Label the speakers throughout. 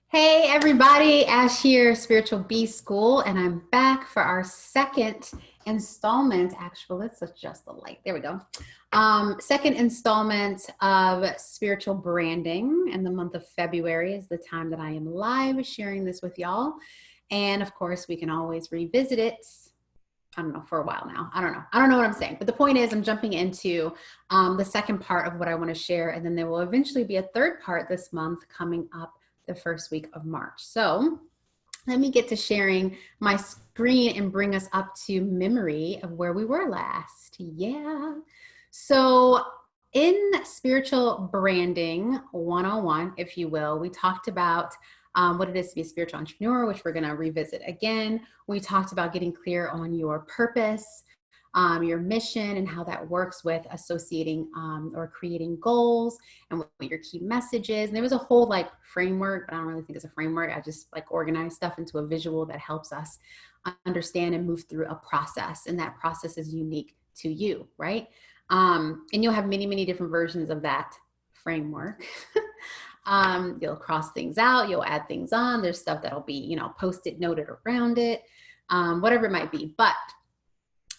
Speaker 1: Hey everybody, Ash here, Spiritual B School, and I'm back for our second installment. Actually, let's adjust the light. There we go. Second installment of spiritual branding, and the month of February is the time that I am live sharing this with y'all. And of course, we can always revisit it. I don't know, for a while now. I don't know. I don't know what I'm saying. But the point is, I'm jumping into the second part of what I want to share. And then there will eventually be a third part this month coming up the first week of March. So let me get to sharing my screen and bring us up to memory of where we were last. Yeah. So in spiritual branding 101, if you will, we talked about what it is to be a spiritual entrepreneur, which we're going to revisit again. We talked about getting clear on your purpose, your mission, and how that works with associating or creating goals and what your key message is. And there was a whole like framework, but I don't really think it's a framework. I just like organize stuff into a visual that helps us understand and move through a process. And that process is unique to you, right? And you'll have many, many different versions of that framework. You'll cross things out, you'll add things on. There's stuff that'll be, post-it noted around it, whatever it might be. But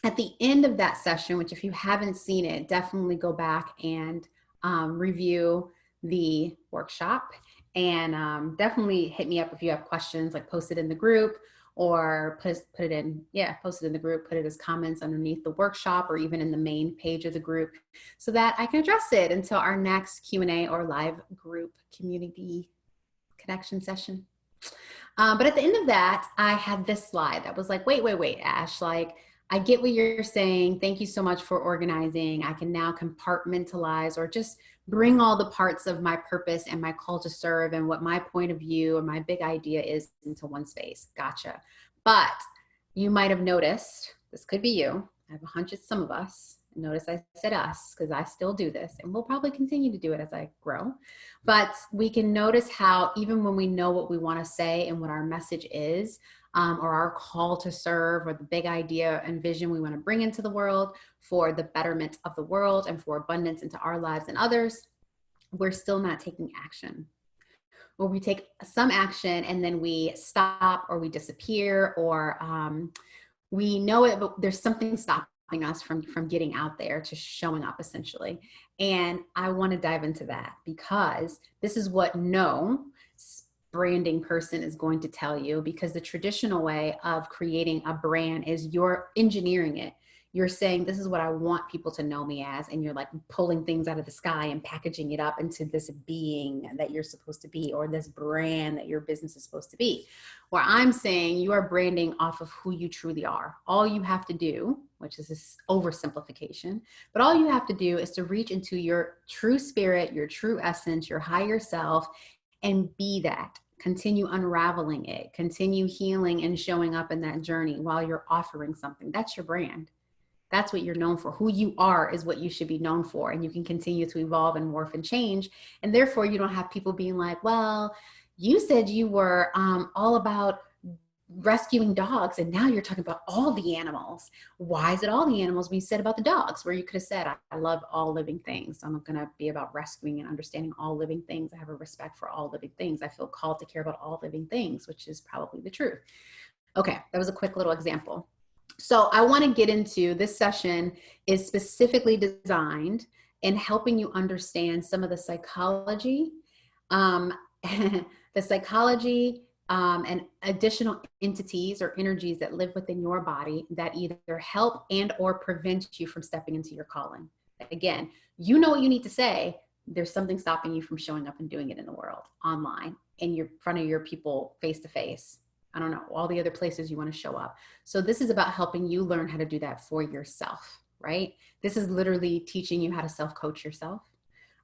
Speaker 1: at the end of that session, which if you haven't seen it, definitely go back and review the workshop, and definitely hit me up if you have questions, like post it in the group or post it in the group, put it as comments underneath the workshop or even in the main page of the group so that I can address it until our next Q&A or live group community connection session. But at the end of that, I had this slide that was like, wait, Ash, like, I get what you're saying. Thank you so much for organizing. I can now compartmentalize or just bring all the parts of my purpose and my call to serve and what my point of view or my big idea is into one space. Gotcha. But you might have noticed, this could be you. I have a hunch it's some of us. Notice I said us because I still do this and we'll probably continue to do it as I grow. But we can notice how even when we know what we want to say and what our message is, or our call to serve, or the big idea and vision we want to bring into the world for the betterment of the world and for abundance into our lives and others, we're still not taking action. Or we take some action and then we stop or we disappear, or we know it, but there's something stopping us from getting out there to showing up essentially. And I want to dive into that because this is what branding person is going to tell you, because the traditional way of creating a brand is you're engineering it. You're saying, this is what I want people to know me as. And you're like pulling things out of the sky and packaging it up into this being that you're supposed to be, or this brand that your business is supposed to be. Where I'm saying you are branding off of who you truly are. All you have to do, which is this oversimplification, but all you have to do is to reach into your true spirit, your true essence, your higher self, and be that. Continue unraveling it, continue healing and showing up in that journey while you're offering something. That's your brand. That's what you're known for. Who you are is what you should be known for. And you can continue to evolve and morph and change. And therefore you don't have people being like, well, you said you were all about rescuing dogs and now you're talking about all the animals. Why is it all the animals when you said about the dogs, where you could have said, I love all living things. I'm going to be about rescuing and understanding all living things. I have a respect for all living things. I feel called to care about all living things, which is probably the truth. Okay, that was a quick little example. So I want to get into this session is specifically designed in helping you understand some of the psychology, and additional entities or energies that live within your body that either help and or prevent you from stepping into your calling. Again, you know what you need to say. There's something stopping you from showing up and doing it in the world, online, in front of your people, face to face. I don't know, all the other places you want to show up. So this is about helping you learn how to do that for yourself, right? This is literally teaching you how to self-coach yourself,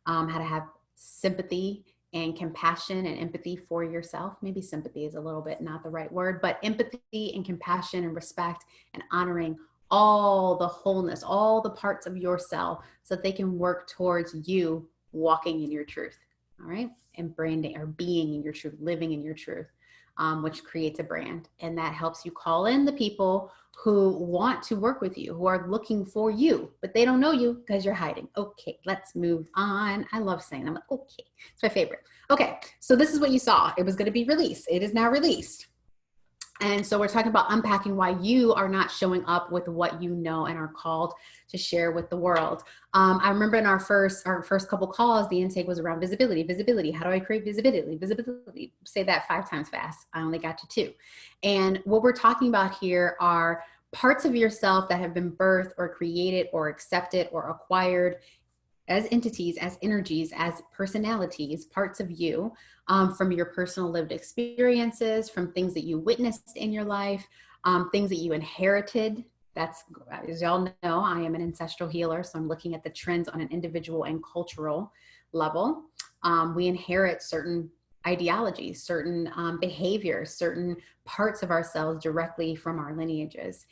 Speaker 1: how to have sympathy and compassion and empathy for yourself. Maybe sympathy is a little bit not the right word, but empathy and compassion and respect and honoring all the wholeness, all the parts of yourself so that they can work towards you walking in your truth, all right? And branding or being in your truth, living in your truth. which creates a brand. And that helps you call in the people who want to work with you, who are looking for you, but they don't know you because you're hiding. Okay, let's move on. I love saying, I'm like, okay, it's my favorite. Okay, so this is what you saw. It was going to be released. It is now released. And so we're talking about unpacking why you are not showing up with what you know and are called to share with the world. I remember in our first couple calls, the intake was around visibility. Visibility. How do I create visibility? Visibility. Say that 5 times fast. I only got to 2. And what we're talking about here are parts of yourself that have been birthed or created or accepted or acquired as entities, as energies, as personalities, parts of you, from your personal lived experiences, from things that you witnessed in your life, things that you inherited. That's, as y'all know, I am an ancestral healer, so I'm looking at the trends on an individual and cultural level. We inherit certain ideologies, certain behaviors, certain parts of ourselves directly from our lineages.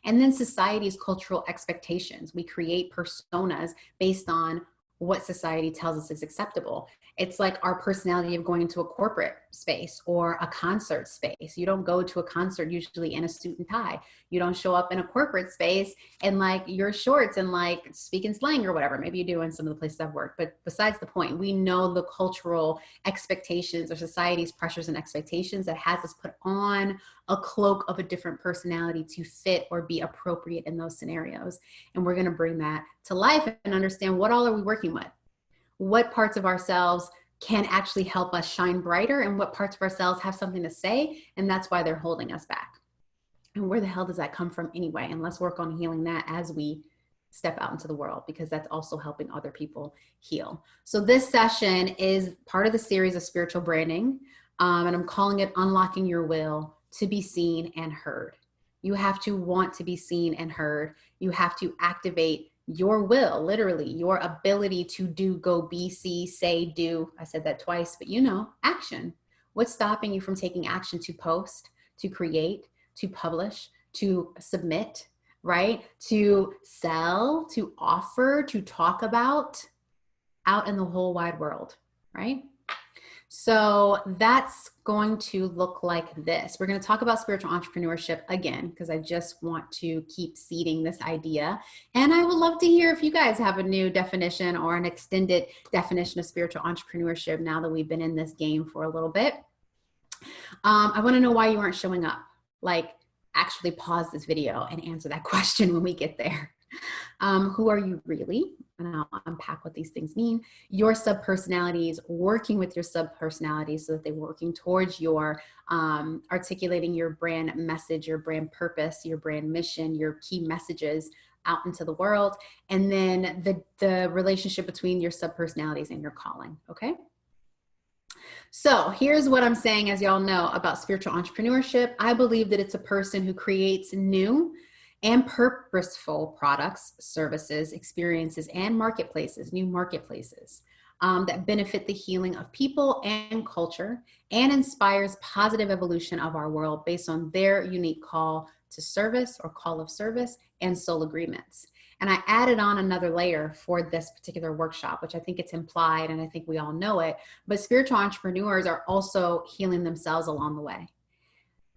Speaker 1: And then society's cultural expectations. We create personas based on what society tells us is acceptable. It's like our personality of going into a corporate space or a concert space. You don't go to a concert usually in a suit and tie. You don't show up in a corporate space in like your shorts and like speaking slang or whatever. Maybe you do in some of the places I've worked, but besides the point, we know the cultural expectations or society's pressures and expectations that has us put on a cloak of a different personality to fit or be appropriate in those scenarios. And we're going to bring that to life and understand what all are we working with? What parts of ourselves can actually help us shine brighter and what parts of ourselves have something to say, and that's why they're holding us back. And where the hell does that come from anyway? And let's work on healing that as we step out into the world, because that's also helping other people heal. So this session is part of the series of spiritual branding, and I'm calling it Unlocking Your Will to Be Seen and Heard. You have to want to be seen and heard. You have to activate your will, literally your ability to do, go, be, see, say, do. I said that twice, but you know, action. What's stopping you from taking action to post, to create, to publish, to submit, right? To sell, to offer, to talk about out in the whole wide world, right? So that's going to look like this. We're going to talk about spiritual entrepreneurship again, because I just want to keep seeding this idea. And I would love to hear if you guys have a new definition or an extended definition of spiritual entrepreneurship now that we've been in this game for a little bit. I want to know why you aren't showing up. Like, actually pause this video and answer that question when we get there. Who are you really? And I'll unpack what these things mean. Your subpersonalities, working with your subpersonalities so that they're working towards your articulating your brand message, your brand purpose, your brand mission, your key messages out into the world. And then the relationship between your subpersonalities and your calling, okay? So here's what I'm saying, as y'all know, about spiritual entrepreneurship. I believe that it's a person who creates new and purposeful products, services, experiences, and marketplaces, new marketplaces that benefit the healing of people and culture and inspires positive evolution of our world based on their unique call to service or call of service and soul agreements. And I added on another layer for this particular workshop, which I think it's implied and I think we all know it, but spiritual entrepreneurs are also healing themselves along the way.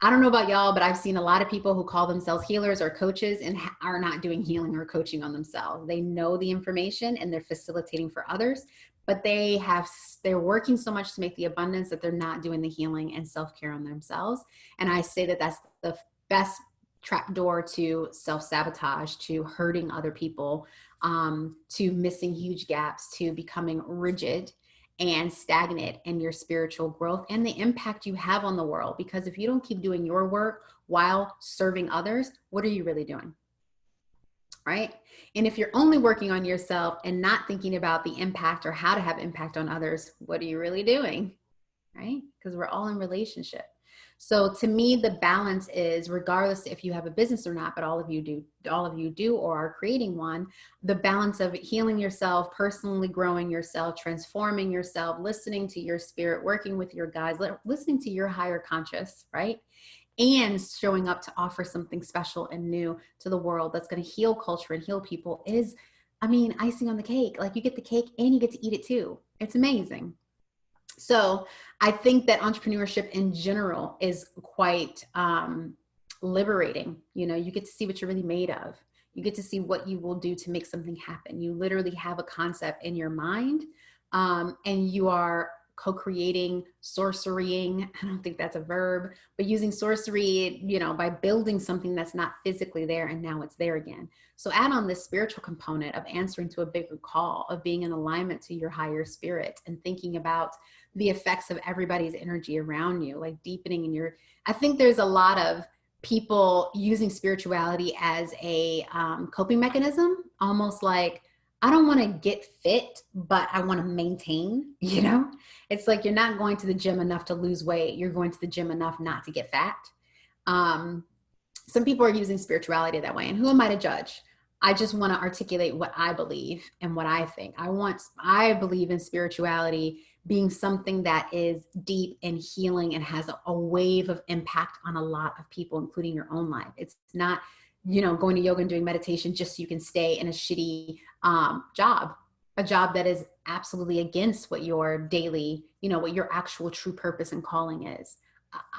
Speaker 1: I don't know about y'all, but I've seen a lot of people who call themselves healers or coaches and are not doing healing or coaching on themselves. They know the information and they're facilitating for others, but they're working so much to make the abundance that they're not doing the healing and self-care on themselves. And I say that that's the best trapdoor to self-sabotage, to hurting other people, to missing huge gaps, to becoming rigid and stagnant in your spiritual growth and the impact you have on the world. Because if you don't keep doing your work while serving others, what are you really doing? Right? And if you're only working on yourself and not thinking about the impact or how to have impact on others, what are you really doing? Right? Because we're all in relationship. So to me, the balance is, regardless if you have a business or not, but all of you do or are creating one, the balance of healing yourself, personally growing yourself, transforming yourself, listening to your spirit, working with your guides, listening to your higher conscious, right? And showing up to offer something special and new to the world that's going to heal culture and heal people is, I mean, icing on the cake. Like, you get the cake and you get to eat it too. It's amazing. So I think that entrepreneurship in general is quite liberating. You know, you get to see what you're really made of. You get to see what you will do to make something happen. You literally have a concept in your mind, and you are co-creating, sorcerying. I don't think that's a verb, but using sorcery, you know, by building something that's not physically there and now it's there again. So add on this spiritual component of answering to a bigger call, of being in alignment to your higher spirit and thinking about the effects of everybody's energy around you, like deepening in your, I think there's a lot of people using spirituality as a coping mechanism, almost like, I don't want to get fit, but I want to maintain, you know? It's like you're not going to the gym enough to lose weight. You're going to the gym enough not to get fat. Some people are using spirituality that way, and who am I to judge? I just want to articulate what I believe and what I think. I believe in spirituality being something that is deep and healing and has a wave of impact on a lot of people, including your own life. It's not, you know, going to yoga and doing meditation just so you can stay in a shitty job, a job that is absolutely against what your daily, you know, what your actual true purpose and calling is.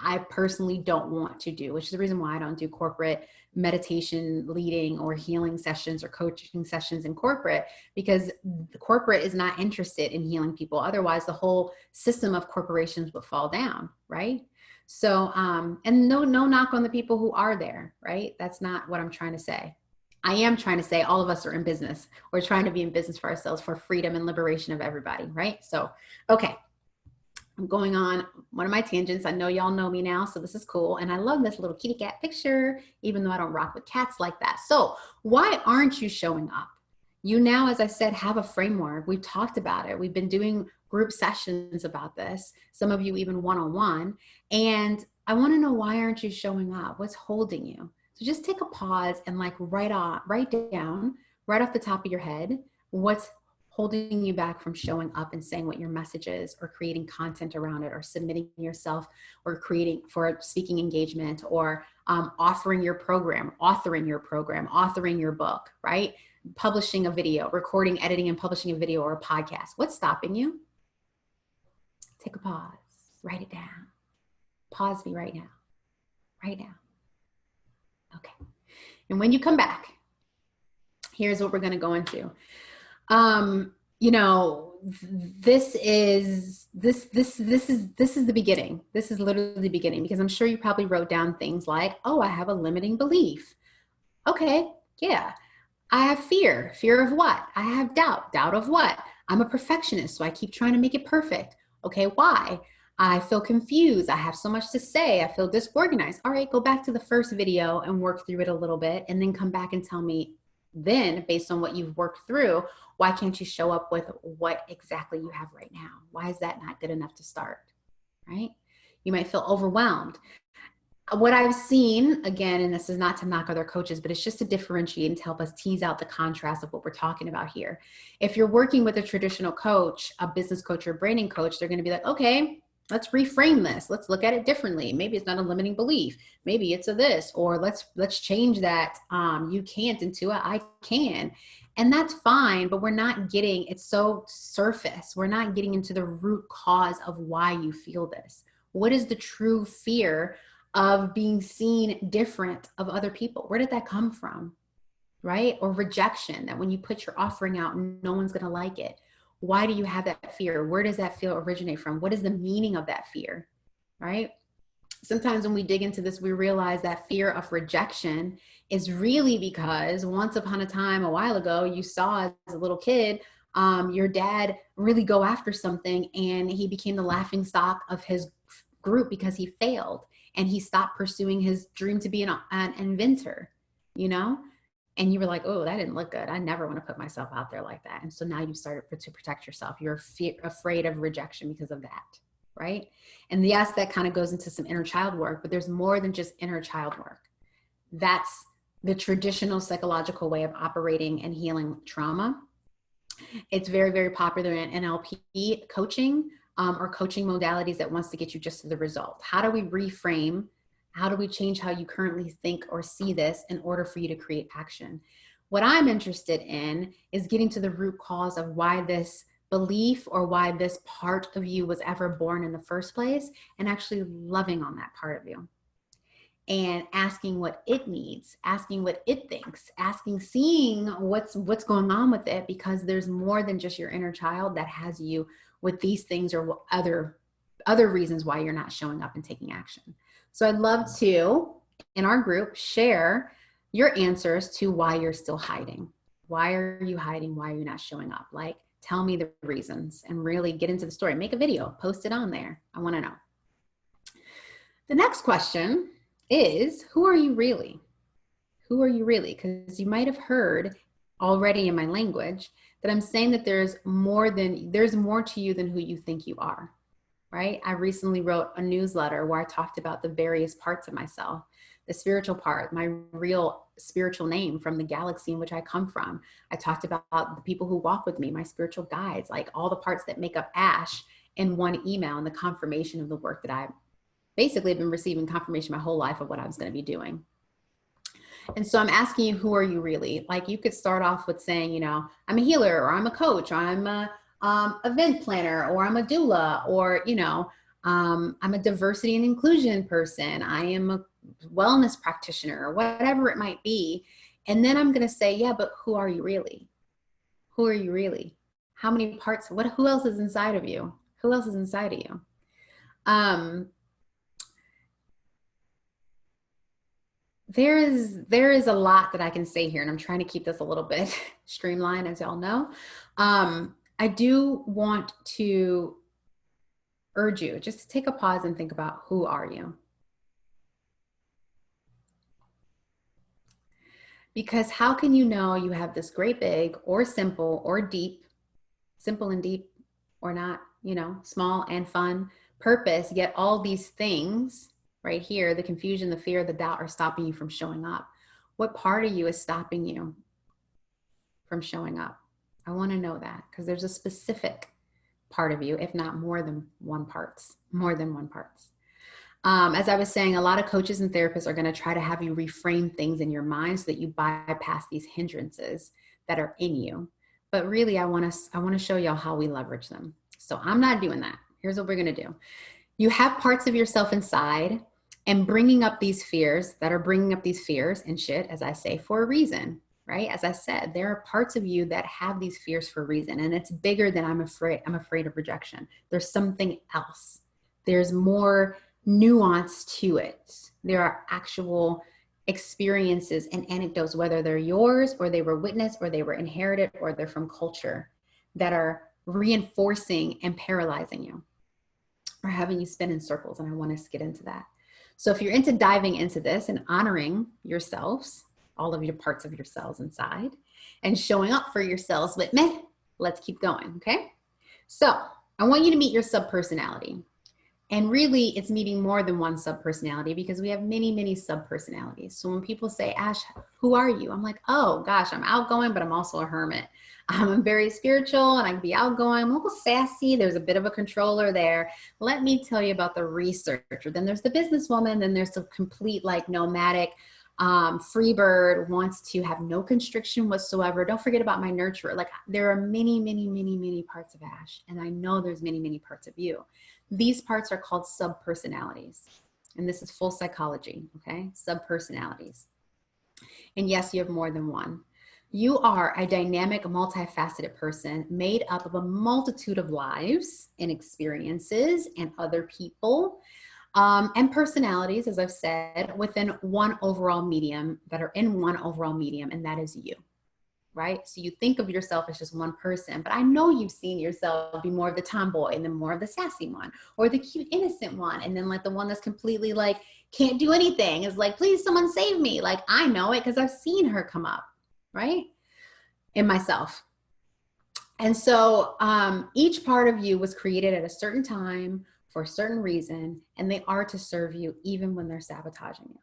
Speaker 1: I personally don't want to do, which is the reason why I don't do corporate meditation leading or healing sessions or coaching sessions in corporate, because the corporate is not interested in healing people. Otherwise, the whole system of corporations would fall down, right? So, and no knock on the people who are there, right? That's not what I'm trying to say. I am trying to say all of us are in business. We're trying to be in business for ourselves, for freedom and liberation of everybody, right? So, okay. I'm going on one of my tangents. I know y'all know me now, so this is cool. And I love this little kitty cat picture, even though I don't rock with cats like that. So why aren't you showing up? You now, as I said, have a framework. We've talked about it. We've been doing group sessions about this, some of you even one-on-one. And I want to know, why aren't you showing up? What's holding you? So just take a pause and like write down right off the top of your head, what's holding you back from showing up and saying what your message is, or creating content around it, or submitting yourself, or creating for speaking engagement, or offering your program, authoring your book, right? Publishing a video, recording, editing, and publishing a video or a podcast. What's stopping you? Take a pause, write it down. Pause me right now, right now. Okay. And when you come back, here's what we're going to go into. You know, this is the beginning. This is literally the beginning, because I'm sure you probably wrote down things like, oh, I have a limiting belief. Okay. Yeah. I have fear. Fear of what? I have doubt. Doubt of what? I'm a perfectionist, so I keep trying to make it perfect. Okay. Why? I feel confused. I have so much to say. I feel disorganized. All right. Go back to the first video and work through it a little bit, and then come back and tell me, then based on what you've worked through, why can't you show up with what exactly you have right now? Why is that not good enough to start, right? You might feel overwhelmed. What I've seen, again, and this is not to knock other coaches, but it's just to differentiate and to help us tease out the contrast of what we're talking about here. If you're working with a traditional coach, a business coach or branding coach, they're going to be like, okay, let's reframe this. Let's look at it differently. Maybe it's not a limiting belief. Maybe it's a this, or let's change that you can't into a I can. And that's fine, but we're not getting, it's so surface. We're not getting into the root cause of why you feel this. What is the true fear of being seen different of other people? Where did that come from, right? Or rejection, that when you put your offering out, no one's going to like it. Why do you have that fear? Where does that fear originate from? What is the meaning of that fear, right? Sometimes when we dig into this, we realize that fear of rejection is really because once upon a time, a while ago, you saw as a little kid, your dad really go after something, and he became the laughing stock of his group because he failed, and he stopped pursuing his dream to be an inventor, you know? And you were like, oh, that didn't look good. I never want to put myself out there like that. And so now you started to protect yourself. You're afraid of rejection because of that, right? And yes, that kind of goes into some inner child work, but there's more than just inner child work. That's the traditional psychological way of operating and healing trauma. It's very, very popular in NLP coaching or coaching modalities that wants to get you just to the result. How do we reframe? How do we change how you currently think or see this in order for you to create action? What I'm interested in is getting to the root cause of why this belief or why this part of you was ever born in the first place, and actually loving on that part of you and asking what it needs, asking what it thinks, seeing what's going on with it, because there's more than just your inner child that has you with these things or other reasons why you're not showing up and taking action. So I'd love to, in our group, share your answers to why you're still hiding. Why are you hiding? Why are you not showing up? Like, tell me the reasons and really get into the story. Make a video, post it on there. I want to know. The next question is, who are you really? Who are you really? Because you might have heard already in my language that I'm saying that there's more to you than who you think you are, right? I recently wrote a newsletter where I talked about the various parts of myself, the spiritual part, my real spiritual name from the galaxy in which I come from. I talked about the people who walk with me, my spiritual guides, like all the parts that make up Ash in one email, and the confirmation of the work that I basically have been receiving confirmation my whole life of what I was going to be doing. And so I'm asking you, who are you really? Like, you could start off with saying, you know, I'm a healer, or I'm a coach, or I'm a event planner, or I'm a doula, or, you know, I'm a diversity and inclusion person. I am a wellness practitioner, or whatever it might be. And then I'm going to say, yeah, but who are you really? Who are you really? How many parts? Who else is inside of you? Who else is inside of you? There is a lot that I can say here, and I'm trying to keep this a little bit streamlined, as y'all know. I do want to urge you just to take a pause and think about, who are you? Because how can you know you have this great big or simple or deep, simple and deep, or not, you know, small and fun purpose, yet all these things right here, the confusion, the fear, the doubt, are stopping you from showing up? What part of you is stopping you from showing up? I want to know that, because there's a specific part of you, if not more than one parts. As I was saying, a lot of coaches and therapists are going to try to have you reframe things in your mind so that you bypass these hindrances that are in you. But really, I want to show y'all how we leverage them. So I'm not doing that. Here's what we're going to do. You have parts of yourself inside, and bringing up these fears and shit, as I say, for a reason, right? As I said, there are parts of you that have these fears for a reason, and it's bigger than I'm afraid of rejection. There's something else. There's more nuance to it. There are actual experiences and anecdotes, whether they're yours or they were witnessed or they were inherited or they're from culture, that are reinforcing and paralyzing you, or having you spin in circles. And I want us to get into that. So if you're into diving into this and honoring yourselves, all of your parts of yourselves inside, and showing up for yourselves with me, let's keep going, okay? So I want you to meet your subpersonality. And really, it's meeting more than one subpersonality, because we have many, many subpersonalities. So when people say, Ash, who are you? I'm like, oh gosh, I'm outgoing, but I'm also a hermit. I'm very spiritual and I can be outgoing. I'm a little sassy. There's a bit of a controller there. Let me tell you about the researcher. Then there's the businesswoman. Then there's the complete, like, nomadic, free bird, wants to have no constriction whatsoever. Don't forget about my nurturer. Like, there are many, many, many, many parts of Ash. And I know there's many, many parts of you. These parts are called subpersonalities. And this is full psychology, okay? Subpersonalities. And yes, you have more than one. You are a dynamic, multifaceted person made up of a multitude of lives and experiences and other people, and personalities, as I've said, within one overall medium, that are in one overall medium, and that is you, right? So you think of yourself as just one person, but I know you've seen yourself be more of the tomboy, and then more of the sassy one, or the cute, innocent one, and then like the one that's completely like, can't do anything, is like, please someone save me. Like, I know it because I've seen her come up, right? In myself. And so each part of you was created at a certain time for a certain reason, and they are to serve you even when they're sabotaging you.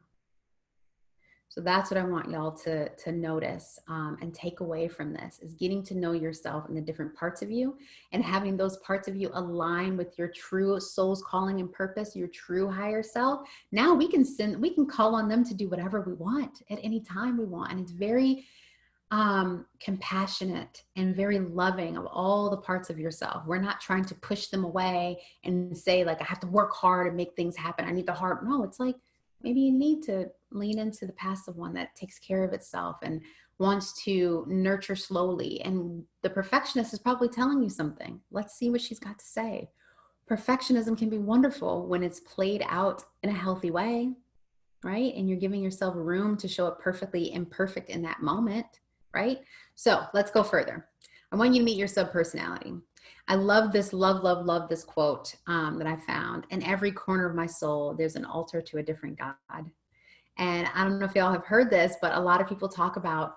Speaker 1: So that's what I want y'all to notice and take away from this, is getting to know yourself and the different parts of you, and having those parts of you align with your true soul's calling and purpose, your true higher self. Now we can call on them to do whatever we want at any time we want. And it's very compassionate and very loving of all the parts of yourself. We're not trying to push them away and say like, I have to work hard and make things happen. I need the heart. No, it's like, maybe you need to lean into the passive one that takes care of itself and wants to nurture slowly. And the perfectionist is probably telling you something. Let's see what she's got to say. Perfectionism can be wonderful when it's played out in a healthy way, right? And you're giving yourself room to show up perfectly imperfect in that moment, right? So let's go further. I want you to meet your subpersonality. I love this, love this quote that I found. In every corner of my soul, there's an altar to a different God. And I don't know if y'all have heard this, but a lot of people talk about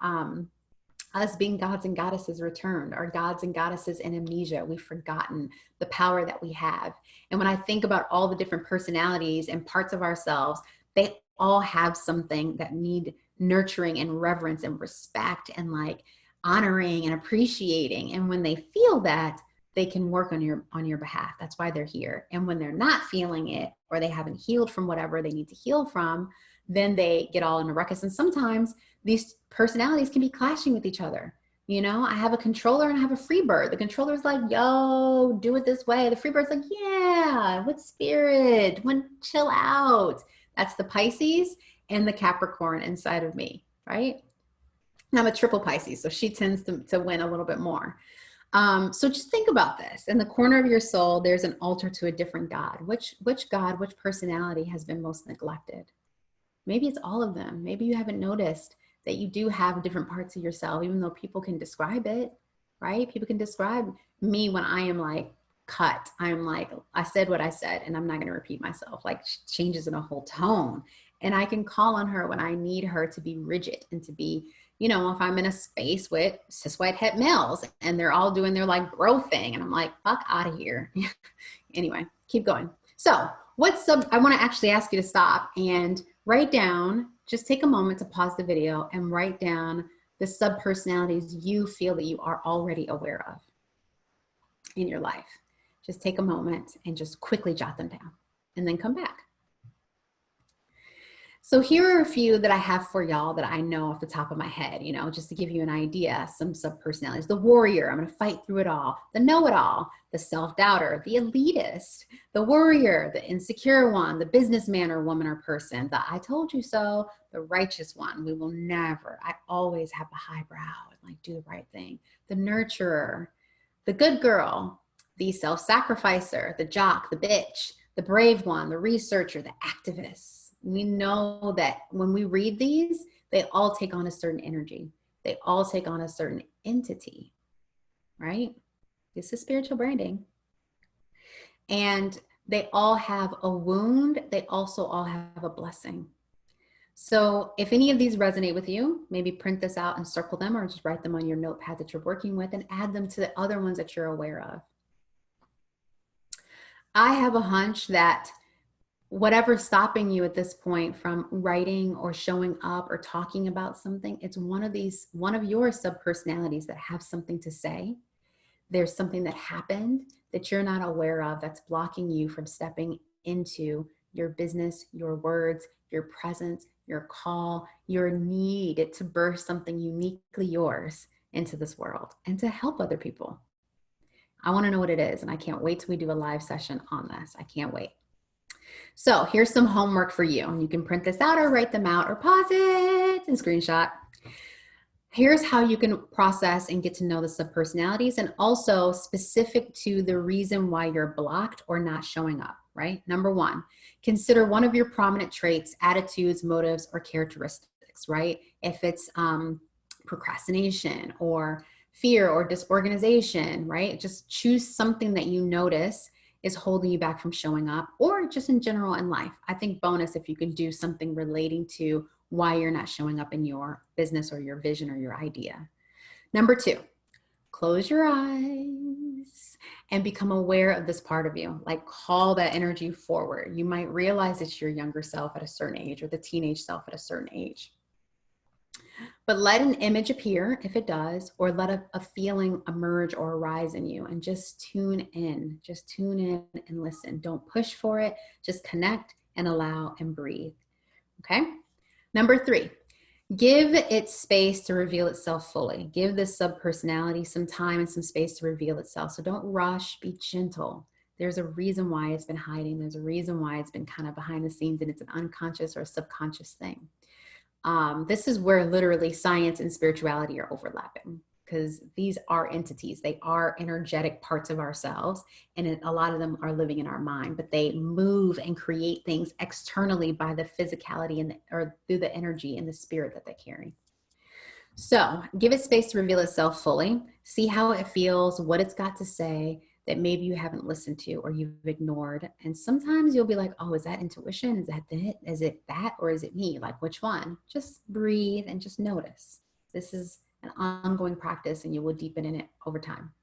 Speaker 1: us being gods and goddesses returned, or gods and goddesses in amnesia. We've forgotten the power that we have. And when I think about all the different personalities and parts of ourselves, they all have something that need nurturing and reverence and respect and like honoring and appreciating. And when they feel that, they can work on your behalf. That's why they're here. And when they're not feeling it, or they haven't healed from whatever they need to heal from, then they get all in a ruckus. And sometimes these personalities can be clashing with each other. You know, I have a controller and I have a free bird. The controller's like, yo, do it this way. The free bird's like, yeah, with spirit, chill out. That's the Pisces and the Capricorn inside of me, right? And I'm a triple Pisces, so she tends to win a little bit more. So just think about this. In the corner of your soul, there's an altar to a different God. Which God, which personality has been most neglected? Maybe it's all of them. Maybe you haven't noticed that you do have different parts of yourself, even though people can describe it, right? People can describe me when I am like cut. I'm like, I said what I said, and I'm not going to repeat myself. Like she changes in a whole tone. And I can call on her when I need her to be rigid and to be, you know, if I'm in a space with cis white het males and they're all doing their like bro thing. And I'm like, fuck out of here. Anyway, keep going. So I want to actually ask you to stop and write down, just take a moment to pause the video and write down the subpersonalities you feel that you are already aware of in your life. Just take a moment and just quickly jot them down and then come back. So here are a few that I have for y'all that I know off the top of my head, you know, just to give you an idea, some subpersonalities. The warrior, I'm going to fight through it all. The know-it-all, the self-doubter, the elitist, the worrier, the insecure one, the businessman or woman or person, the I told you so, the righteous one. We will never, I always have the high brow and like do the right thing. The nurturer, the good girl, the self-sacrificer, the jock, the bitch, the brave one, the researcher, the activist. We know that when we read these, they all take on a certain energy. They all take on a certain entity, right? This is spiritual branding. And they all have a wound. They also all have a blessing. So if any of these resonate with you, maybe print this out and circle them, or just write them on your notepad that you're working with and add them to the other ones that you're aware of. I have a hunch that whatever's stopping you at this point from writing or showing up or talking about something, it's one of your subpersonalities that have something to say. There's something that happened that you're not aware of that's blocking you from stepping into your business, your words, your presence, your call, your need to birth something uniquely yours into this world and to help other people. I want to know what it is, and I can't wait till we do a live session on this. I can't wait. So here's some homework for you. And you can print this out or write them out or pause it and screenshot. Here's how you can process and get to know the subpersonalities, and also specific to the reason why you're blocked or not showing up, right? Number one, consider one of your prominent traits, attitudes, motives, or characteristics, right? If it's procrastination or fear or disorganization, right? Just choose something that you notice is holding you back from showing up, or just in general in life. I think bonus if you can do something relating to why you're not showing up in your business or your vision or your idea. Number two, close your eyes and become aware of this part of you. Like call that energy forward. You might realize it's your younger self at a certain age or the teenage self at a certain age. But let an image appear if it does, or let a feeling emerge or arise in you, and just tune in. Just tune in and listen. Don't push for it. Just connect and allow and breathe. Okay? Number three, Give it space to reveal itself fully. Give this subpersonality some time and some space to reveal itself. So don't rush, be gentle. There's a reason why it's been hiding. There's a reason why it's been kind of behind the scenes, and it's an unconscious or subconscious thing. This is where literally science and spirituality are overlapping, because these are entities. They are energetic parts of ourselves, and a lot of them are living in our mind, but they move and create things externally by the physicality and or through the energy and the spirit that they carry. So give it space to reveal itself fully. See how it feels, what it's got to say that maybe you haven't listened to or you've ignored. And sometimes you'll be like, oh, is that intuition? Is that it? Is it that? Or is it me? Like, which one? Just breathe and just notice. This is an ongoing practice, and you will deepen in it over time.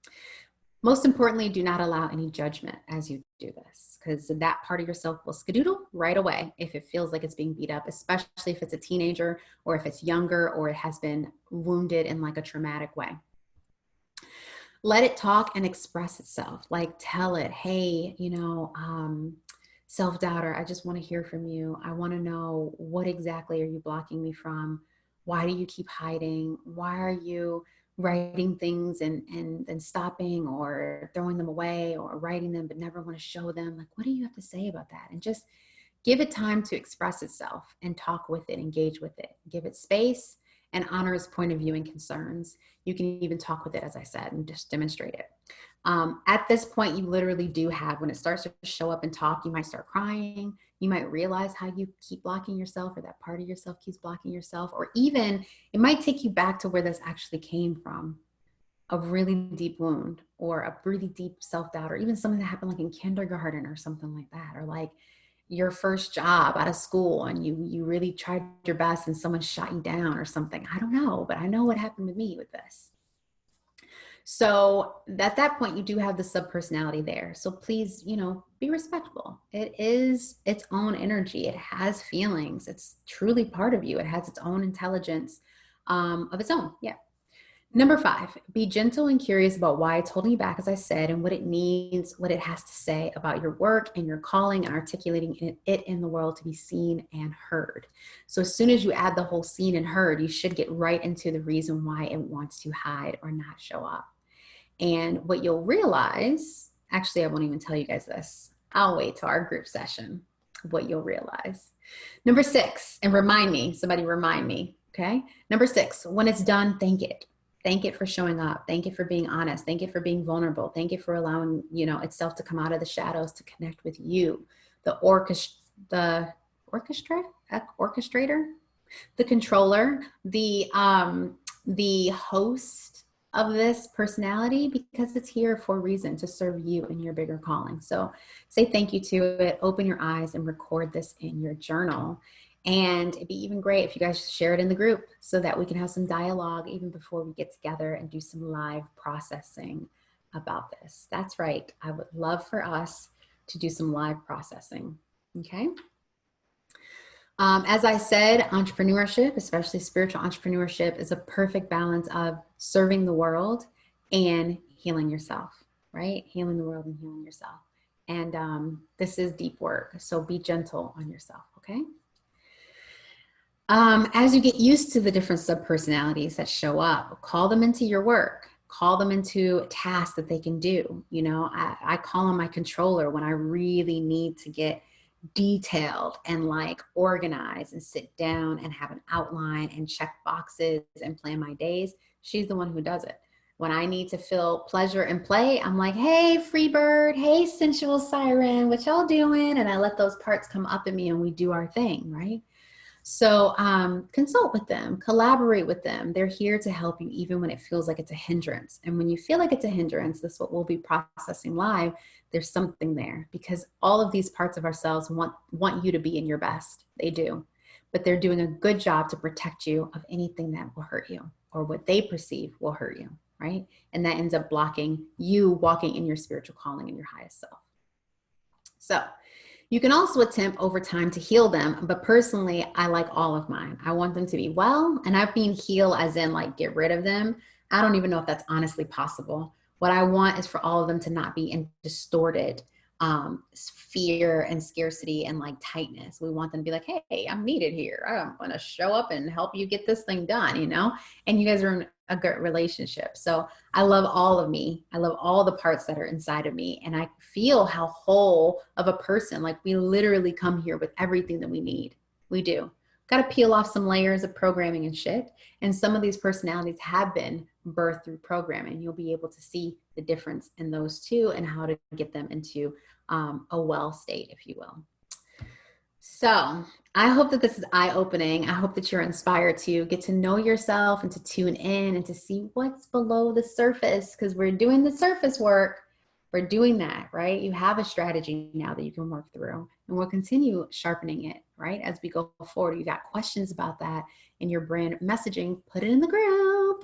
Speaker 1: Most importantly, do not allow any judgment as you do this, because that part of yourself will skedoodle right away if it feels like it's being beat up, especially if it's a teenager or if it's younger or it has been wounded in like a traumatic way. Let it talk and express itself. Like, tell it, hey, self-doubter, I just want to hear from you. I want to know, what exactly are you blocking me from? Why do you keep hiding? Why are you writing things and stopping or throwing them away, or writing them but never want to show them? Like, what do you have to say about that? And just give it time to express itself and talk with it, engage with it, give it space and honor its point of view and concerns. You can even talk with it, as I said, and just demonstrate it. At this point, you literally do have, when it starts to show up and talk, you might start crying. You might realize how you keep blocking yourself, or that part of yourself keeps blocking yourself, or even it might take you back to where this actually came from, a really deep wound or a really deep self-doubt, or even something that happened like in kindergarten or something like that, or like your first job out of school and you really tried your best and someone shot you down or something. I don't know, but I know what happened to me with this. So at that point, you do have the subpersonality there. So please, be respectful. It is its own energy. It has feelings. It's truly part of you. It has its own intelligence of its own. Yeah. Number 5, be gentle and curious about why it's holding you back, as I said, and what it needs, what it has to say about your work and your calling, and articulating it in the world to be seen and heard. So as soon as you add the whole seen and heard, you should get right into the reason why it wants to hide or not show up. And what you'll realize, actually, I won't even tell you guys this. I'll wait till our group session, what you'll realize. Number 6, and somebody remind me, okay? Number 6, when it's done, thank it. Thank it for showing up. Thank it for being honest. Thank it for being vulnerable. Thank it for allowing, itself to come out of the shadows to connect with you, the orchestrator, the controller, the host of this personality, because it's here for a reason, to serve you in your bigger calling. So say thank you to it, open your eyes and record this in your journal. And it'd be even great if you guys share it in the group so that we can have some dialogue even before we get together and do some live processing about this. That's right. I would love for us to do some live processing. Okay. As I said, entrepreneurship, especially spiritual entrepreneurship, is a perfect balance of serving the world and healing yourself, right? Healing the world and healing yourself. And this is deep work. So be gentle on yourself. Okay. As you get used to the different subpersonalities that show up, call them into your work, call them into tasks that they can do. I call on my controller when I really need to get detailed and like organized and sit down and have an outline and check boxes and plan my days. She's the one who does it. When I need to feel pleasure and play, I'm like, hey, free bird, hey, sensual siren, what y'all doing? And I let those parts come up in me and we do our thing, right? So consult with them, collaborate with them. They're here to help you even when it feels like it's a hindrance. And when you feel like it's a hindrance, this is what we'll be processing live. There's something there, because all of these parts of ourselves want you to be in your best. They do, but they're doing a good job to protect you of anything that will hurt you or what they perceive will hurt you, right? And that ends up blocking you walking in your spiritual calling and your highest self. So you can also attempt over time to heal them, but personally, I like all of mine. I want them to be well, and I mean heal as in like get rid of them. I don't even know if that's honestly possible. What I want is for all of them to not be distorted fear and scarcity and like tightness. We want them to be like, hey, I'm needed here. I'm going to show up and help you get this thing done, you know? And you guys are in a good relationship. So I love all of me. I love all the parts that are inside of me. And I feel how whole of a person, like we literally come here with everything that we need. We do. Got to peel off some layers of programming and shit. And some of these personalities have been birthed through programming. You'll be able to see the difference in those two and how to get them into a well state, if you will. So I hope that this is eye-opening. I hope that you're inspired to get to know yourself and to tune in and to see what's below the surface, because we're doing the surface work. We're doing that, right? You have a strategy now that you can work through, and we'll continue sharpening it, right? As we go forward, you got questions about that in your brand messaging, put it in the group.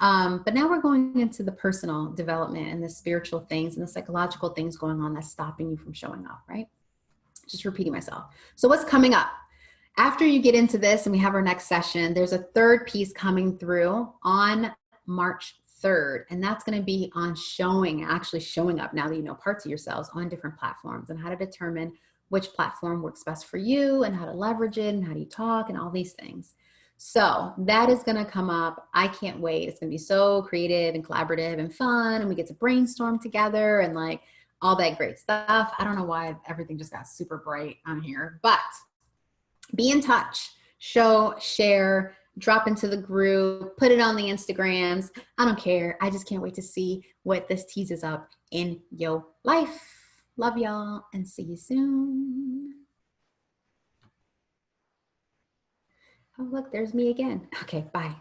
Speaker 1: But now we're going into the personal development and the spiritual things and the psychological things going on that's stopping you from showing up, right? Just repeating myself. So what's coming up? After you get into this and we have our next session, there's a third piece coming through on March 3rd, and that's going to be on actually showing up now that you know parts of yourselves on different platforms and how to determine which platform works best for you and how to leverage it and how do you talk and all these things. So that is going to come up. I can't wait. It's going to be so creative and collaborative and fun, and we get to brainstorm together and like all that great stuff. I don't know why everything just got super bright on here, but be in touch, share, drop into the group, put it on the Instagrams. I don't care. I just can't wait to see what this teases up in your life. Love y'all and see you soon. Oh, look, there's me again. Okay, bye.